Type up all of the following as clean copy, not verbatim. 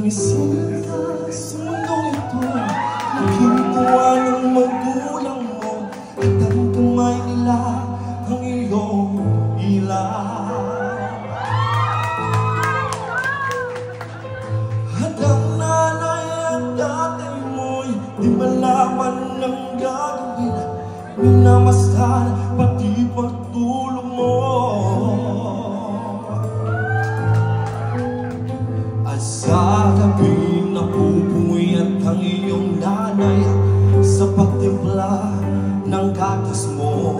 Bumisita sa mundong ito, nakinuha ng magulang mo, at ang kamay nila ang iyong ilaw. At ang nanay at tatay mo'y di malaman ng gagawin, minamasdan pati pagtulong mo. At sa gabi napupuyat ang iyong nanay sa pagtimpla ng gatas mo.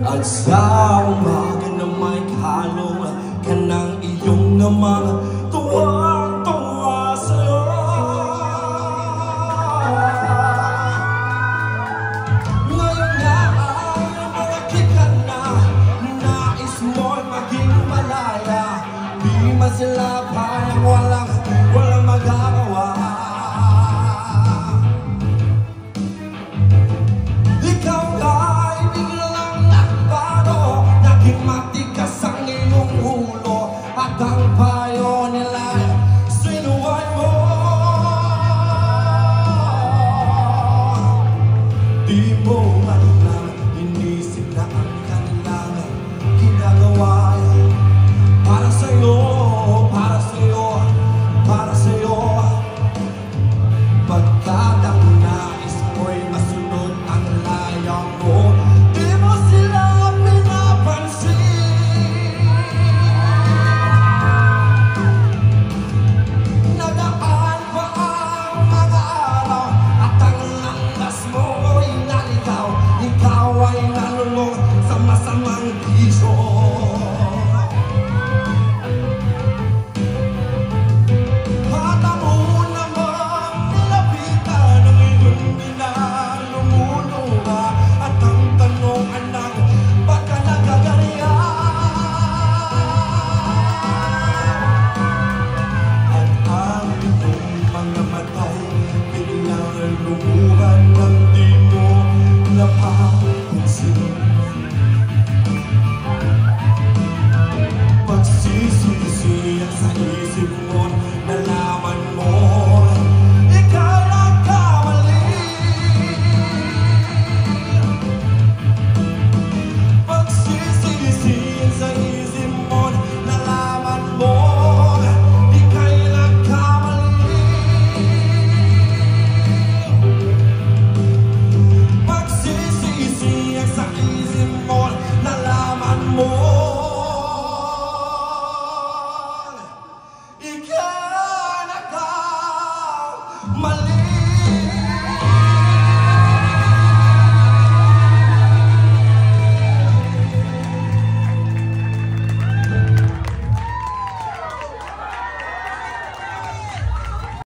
At sa umaga na may kalong ka ng iyong namang tuwang-tuwa sa'yo. Ngayon nga ay malaki ka na, nais mo'y maging malaya, di masilapay ang walang magagawa. Ikaw ay biglang nagbago, naging matigas ang iyong ulo, at ang payo nila sinuway mo. Di mo man lang inisip na ang kanilang ginagawa para sa'yo, para sa'yo, para sa'yo. Pagkat ang nais mo'y masunod ang layang mo, di mo sila pinapansin. Nagaan pa ang mga araw, at ang landas mo'y naligaw. Ikaw ay nalulong sa masamang bisyo.